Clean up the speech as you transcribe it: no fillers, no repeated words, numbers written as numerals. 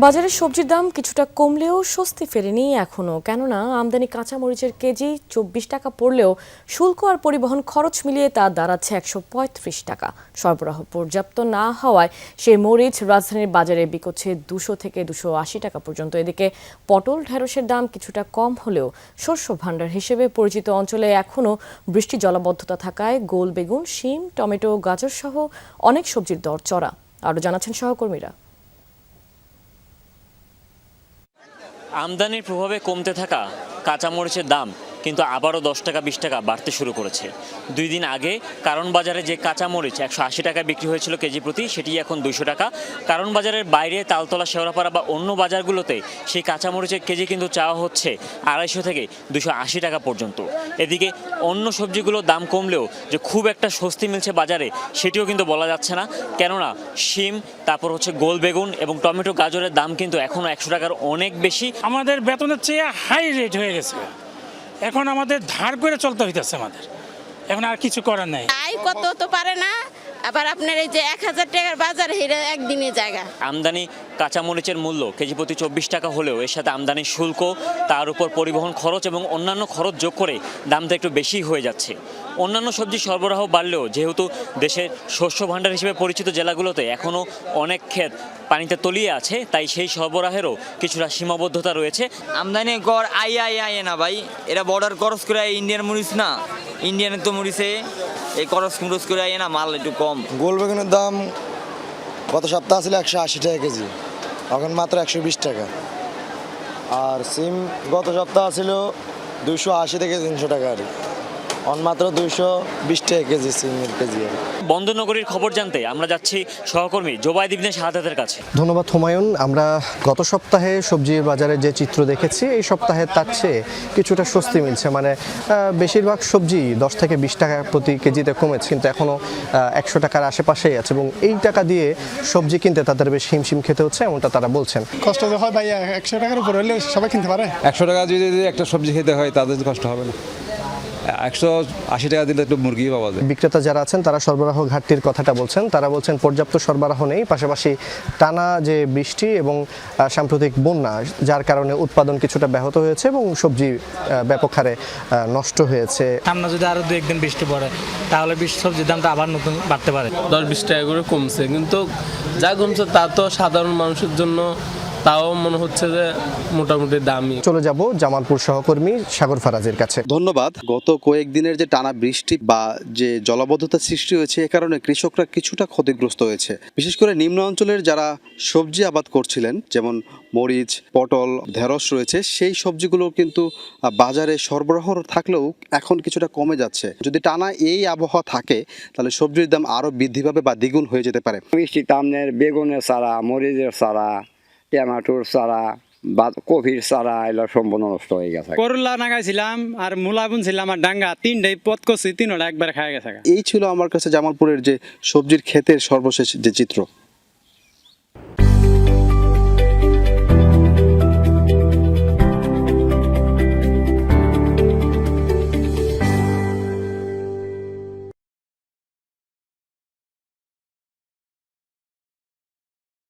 বাজারে সবজির দাম কিছুটা কমলেও স্বস্তি ফেরেনি এখনো, কেননা আমদানি কাঁচামরিচের কেজি 24 টাকা পড়লেও শুল্ক আর পরিবহন খরচ মিলিয়ে তা দাঁড়াচ্ছে 135 টাকা। সরবরাহ পর্যাপ্ত না হওয়ায় সেই মরিচ রাজধানীর বাজারে বিকোচ্ছে 200 থেকে 280 টাকা পর্যন্ত। এদিকে পটল ঢেঁড়সের দাম কিছুটা কম হলেও শস্য ভাণ্ডার হিসেবে পরিচিত অঞ্চলে এখনো বৃষ্টি জলাবদ্ধতা থাকায় গোল বেগুন, শিম, টমেটো, গাজর সহ অনেক সবজির দর চড়া। আরও জানাচ্ছেন সহকর্মীরা। আমদানির প্রভাবে কমতে থাকা কাঁচামরিচের দাম কিন্তু আবারও 10 টাকা 20 টাকা বাড়তে শুরু করেছে। 2 দিন আগে কারণ বাজারে যে কাঁচামরিচ 180 টাকা বিক্রি হয়েছিল কেজি প্রতি, সেটি এখন 200 টাকা। কারণ বাজারের বাইরে তালতলা, শেওড়াপাড়া বা অন্য বাজারগুলোতে সেই কাঁচামরিচের কেজি কিন্তু চাওয়া হচ্ছে 250 থেকে 280 টাকা পর্যন্ত। এদিকে অন্য সবজিগুলোর দাম কমলেও যে খুব একটা স্বস্তি মিলছে বাজারে সেটিও কিন্তু বলা যাচ্ছে না, কেননা শিম, তারপর হচ্ছে গোল বেগুন এবং টমেটো, গাজরের দাম কিন্তু এখনও 100 টাকার অনেক বেশি। আমাদের বেতনের চেয়ে হাই রেট হয়ে গেছে, এখন আমাদের ধার করে চলতে হইতেছে আমাদের, এখন আর কিছু করার নাই। আয় কত তো পারে না, আবার আপনার এই যে 1000 টাকার বাজার হেরে একদিনের জায়গা। আমদানি কাঁচামরিচের মূল্য কেজি প্রতি 24 টাকা হলেও এর সাথে আমদানি শুল্ক, তার উপর পরিবহন খরচ এবং অন্যান্য খরচ যোগ করে দামটা একটু বেশি হয়ে যাচ্ছে। অন্যান্য সবজি সরবরাহ বাড়লেও যেহেতু দেশের শস্য ভাণ্ডার হিসেবে পরিচিত জেলাগুলোতে এখনও অনেক ক্ষেত পানিতে তলিয়ে আছে, তাই সেই সরবরাহেরও কিছুটা সীমাবদ্ধতা রয়েছে। আমদানি কর আইয়ে না ভাই, এরা বর্ডার ক্রস করে ইন্ডিয়ান মরিচ না, ইন্ডিয়ানের তো মরিচে এই ক্রস করে আইয়ে না, মাল একটু কম। গোল বেগুনের দাম গত সপ্তাহে ছিল 180 টাকা কেজি, এখন মাত্র 120 টাকা। আর সিম গত সপ্তাহে ছিল 280 থেকে 300 টাকা, আর মাত্র 220 টাকা কেজি সিমের কেজি। বন্দরনগরীর খবর জানতে আমরা যাচ্ছি সহকর্মী জোবায়েদ ইবনে শাহাদাতের কাছে। ধন্যবাদ হুমায়ুন। আমরা গত সপ্তাহে সবজির বাজারে যে চিত্র দেখেছি, এই সপ্তাহে তার চেয়ে কিছুটা স্বস্তি মিলছে। মানে বেশিরভাগ সবজি 10 থেকে 20 টাকা প্রতি কেজিতে কমেছে, কিন্তু এখনও 100 টাকার আশেপাশেই আছে এবং এই টাকা দিয়ে সবজি কিনতে তাদের বেশ হিমশিম খেতে হচ্ছে, এমনটা তারা বলছেন। কষ্ট যে হয় ভাই, 100 টাকার উপর হলে সবাই কিনতে পারে। 100 টাকা যদি একটা সবজি খেতে হয় তাদের কষ্ট হবে না, 180 টাকা দিলে একটু মুরগি পাওয়া যায়। বিক্রেতা যারা আছেন তারা সরবরাহ ঘাটতির কথাটা বলছেন। তারা বলছেন পর্যাপ্ত সরবরাহ নেই, পাশাপাশি টানা যে বৃষ্টি এবং সাম্প্রতিক বন্যা, যার কারণে উৎপাদন কিছুটা ব্যাহত হয়েছে এবং সবজি ব্যাপক হারে নষ্ট হয়েছে। সামনে যদি আরো 2-1 দিন বৃষ্টি পড়ে তাহলে সবজির দামটা আবার নতুন বাড়তে পারে। 10-20 টাকা করে কমছে, কিন্তু যা কমছে তা তো সাধারণ মানুষের জন্য তাও মনে হচ্ছে যে মোটামুটি দামি। চলে যাব জামালপুর সহকর্মী সাগর ফারাজের কাছে। ধন্যবাদ। গত কয়েকদিনের যে টানা বৃষ্টি বা যে জলাবদ্ধতা সৃষ্টি হয়েছে, এ কারণে কৃষকরা কিছুটা ক্ষতিগ্রস্ত হয়েছে। বিশেষ করে নিম্ন অঞ্চলের যারা সবজি আবাদ করছিলেন, যেমন মরিচ, পটল, ঢেঁড়স রয়েছে, সেই সবজিগুলো কিন্তু বাজারে সরবরাহ থাকলেও এখন কিছুটা কমে যাচ্ছে। যদি টানা এই আবহাওয়া থাকে তাহলে সবজির দাম আরও বৃদ্ধি পাবে বা দ্বিগুণ হয়ে যেতে পারে। বৃষ্টির দামের বেগুনের চারা, মরিচের চারা, টমেটোর চারা বা কফির চারা এগুলো সম্পূর্ণ নষ্ট হয়ে গেছে। করলা লাগাইছিলাম আর মূলা বুনছিলাম আর ডাঙ্গা, 3টাই পথ করছি, 3টা একবার খায় গেছে। এই ছিল আমার কাছে জামালপুরের যে সবজির ক্ষেতের সর্বশেষ যে চিত্র।